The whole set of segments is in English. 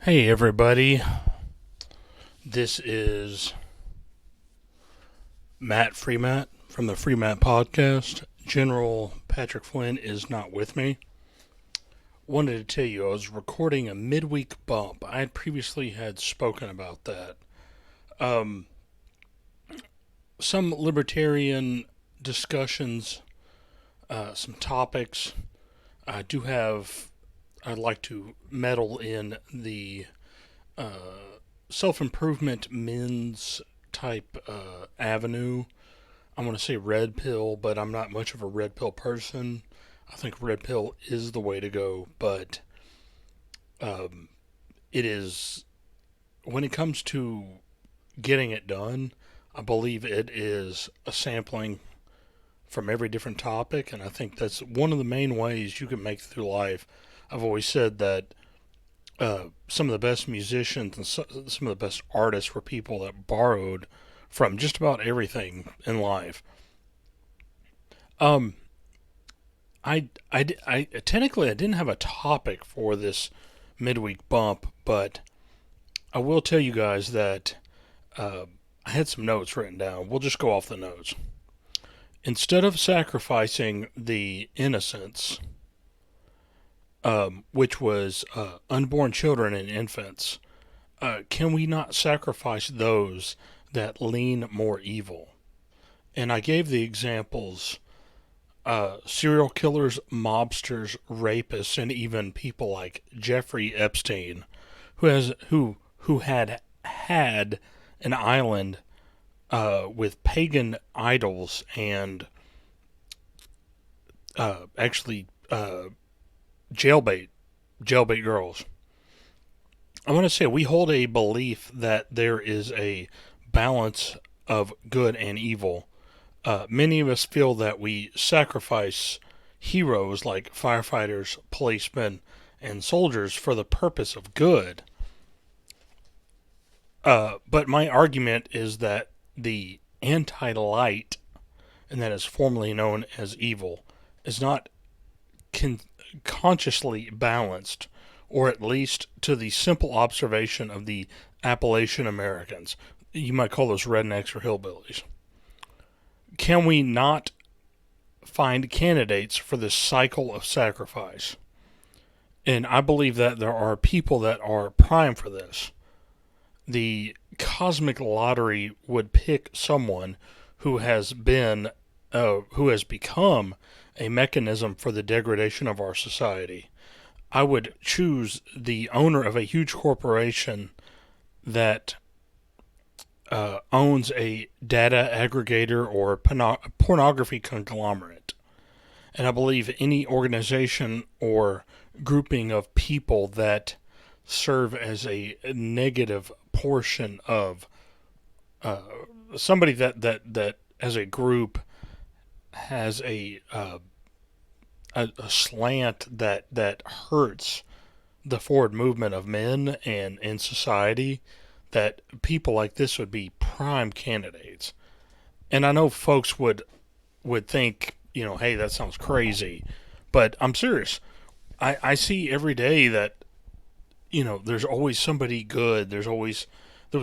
Hey everybody, this is Matt Freemat from the Freemat Podcast. General Patrick Flynn is not with me. Wanted to tell you I was recording a midweek bump. I had previously had spoken about that. Um, some libertarian discussions, some topics. I do have. I'd like to meddle in the self improvement men's type avenue. I want to say red pill, but I'm not much of a red pill person. I think red pill is the way to go, but um, it is when it comes to getting it done. I believe it is a sampling from every different topic, and I think that's one of the main ways you can make it through life. I've always said that some of the best musicians and some of the best artists were people that borrowed from just about everything in life. Um, I technically I didn't have a topic for this midweek bump, but I will tell you guys that uh, I had some notes written down. We'll just go off the notes. Instead of sacrificing the innocents, which was unborn children and infants, can we not sacrifice those that lean more evil? And I gave the examples serial killers, mobsters, rapists, and even people like Jeffrey Epstein, who had an island with pagan idols and actually jailbait jailbait girls. I want to say we hold a belief that there is a balance of good and evil. Many of us feel that we sacrifice heroes like firefighters, policemen, and soldiers for the purpose of good. But my argument is that the anti light, and that is formerly known as evil, is not con- consciously balanced, or at least to the simple observation of the Appalachian Americans. You might call those rednecks or hillbillies. Can we not find candidates for this cycle of sacrifice? And I believe that there are people that are prime for this. The cosmic lottery would pick someone who has become a mechanism for the degradation of our society. I would choose the owner of a huge corporation that owns a data aggregator or pornography conglomerate. And I believe any organization or grouping of people that serve as a negative portion of uh, somebody that as a group has a slant that hurts the forward movement of men and in society, that people like this would be prime candidates. And I know folks would think, hey, that sounds crazy, but I'm serious. I see every day that there's always somebody good. There was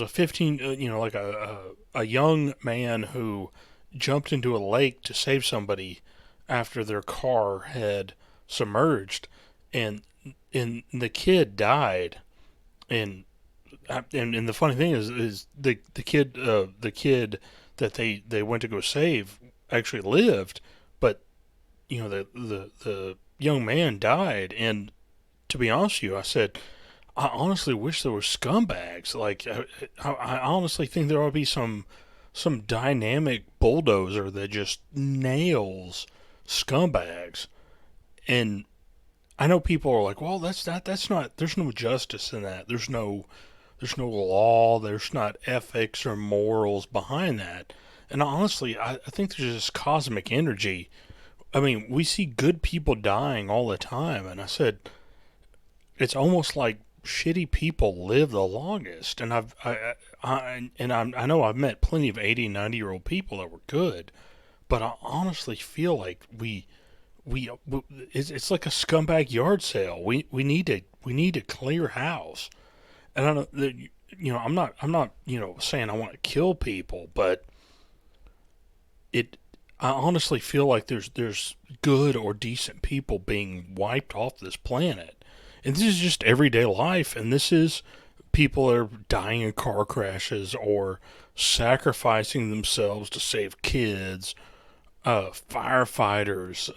a 15 like a young man who jumped into a lake to save somebody after their car had submerged, and the kid died. And and the funny thing is the kid that they went to go save actually lived, but the young man died. And to be honest with you, I said, I honestly wish there were scumbags. Like I honestly think there ought to be some dynamic bulldozer that just nails scumbags. And I know people are like, well, that's not. There's no justice in that. There's no law. There's not ethics or morals behind that. And honestly, I think there's just cosmic energy. I mean, we see good people dying all the time, and I said it's almost like shitty people live the longest. And I know I've met plenty of 80, 90-year-old people that were good, but I honestly feel like we it's like a scumbag yard sale. We need to clear house. And I don't, I'm not, saying I want to kill people, but it, I honestly feel like there's good or decent people being wiped off this planet, and this is just everyday life, and this is people are dying in car crashes or sacrificing themselves to save kids, firefighters,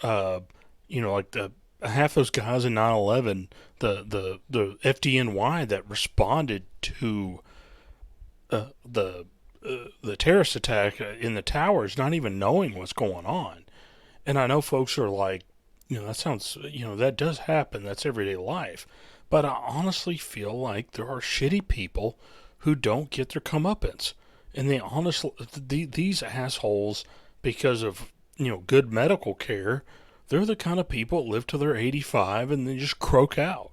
like the half those guys in 9/11, the FDNY that responded to the terrorist attack in the towers, not even knowing what's going on. And I know folks are like, that sounds, that does happen. That's everyday life. But I honestly feel like there are shitty people who don't get their comeuppance. And they honestly, these assholes, because of, good medical care, they're the kind of people that live till they're 85 and then just croak out.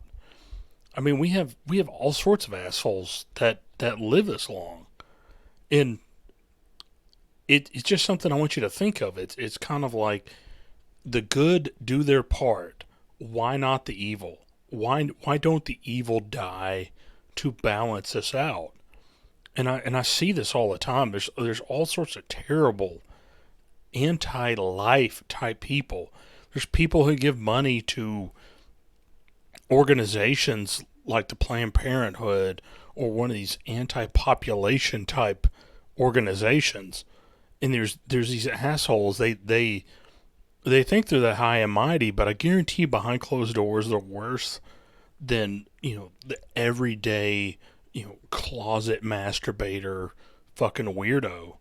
I mean, we have all sorts of assholes that live this long. And it's just something I want you to think of. It's kind of like the good do their part. Why not the evil? Why don't the evil die to balance us out? And I see this all the time. There's all sorts of terrible anti-life type people. There's people who give money to organizations like the Planned Parenthood or one of these anti-population type organizations. And there's these assholes. They think they're the high and mighty, but I guarantee behind closed doors they're worse than the everyday closet masturbator fucking weirdo.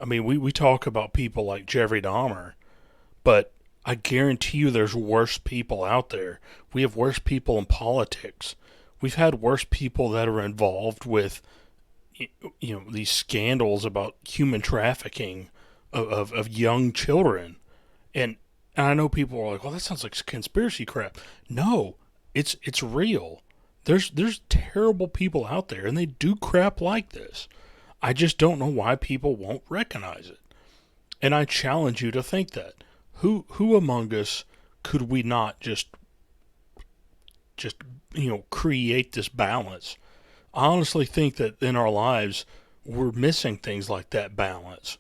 I mean, we talk about people like Jeffrey Dahmer, but I guarantee you there's worse people out there. We have worse people in politics. We've had worse people that are involved with these scandals about human trafficking of young children. And I know people are like, well, that sounds like conspiracy crap. No, it's real. There's terrible people out there, and they do crap like this. I just don't know why people won't recognize it. And I challenge you to think that. Who among us could we not just create this balance? I honestly think that in our lives we're missing things like that balance.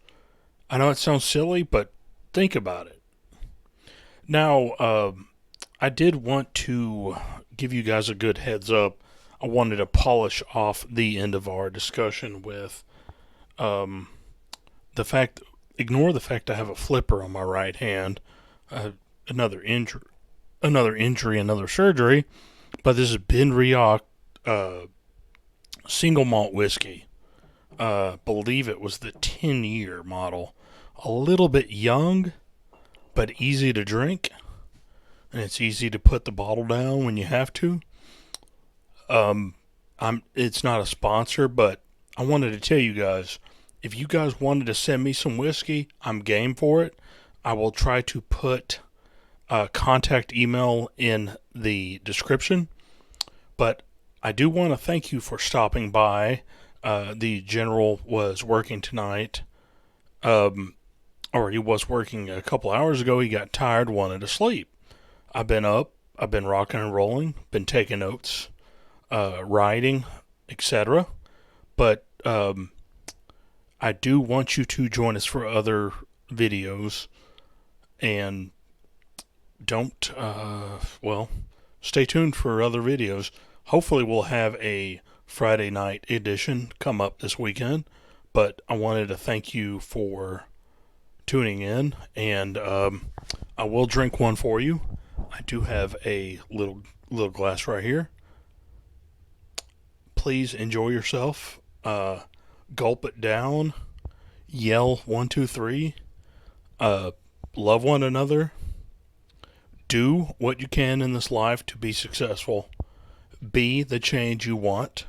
I know it sounds silly, but think about it. Now, I did want to give you guys a good heads up. I wanted to polish off the end of our discussion with um, the fact. Ignore the fact I have a flipper on my right hand. Uh, another injury, another surgery. But this is Ben Rioch single malt whiskey. Believe it was the 10-year model. A little bit young, but easy to drink, and it's easy to put the bottle down when you have to. It's not a sponsor, but I wanted to tell you guys, if you guys wanted to send me some whiskey, I'm game for it. I will try to put a contact email in the description, but I do want to thank you for stopping by. The general was working tonight, or he was working a couple hours ago. He got tired, wanted to sleep. I've been up, I've been rocking and rolling, been taking notes, writing, etc. But I do want you to join us for other videos, and don't, stay tuned for other videos. Hopefully we'll have a Friday night edition come up this weekend, but I wanted to thank you for tuning in, and I will drink one for you. I do have a little glass right here. Please enjoy yourself. Gulp it down. Yell 1, 2, 3. Love one another. Do what you can in this life to be successful. Be the change you want.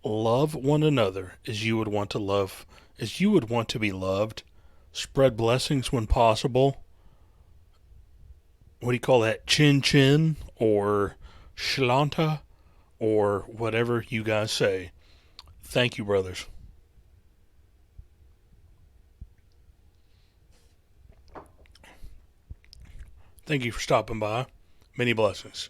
Love one another as you would want to love, as you would want to be loved. Spread blessings when possible. What do you call that? Chin chin or shlanta or whatever you guys say. Thank you, brothers. Thank you for stopping by. Many blessings.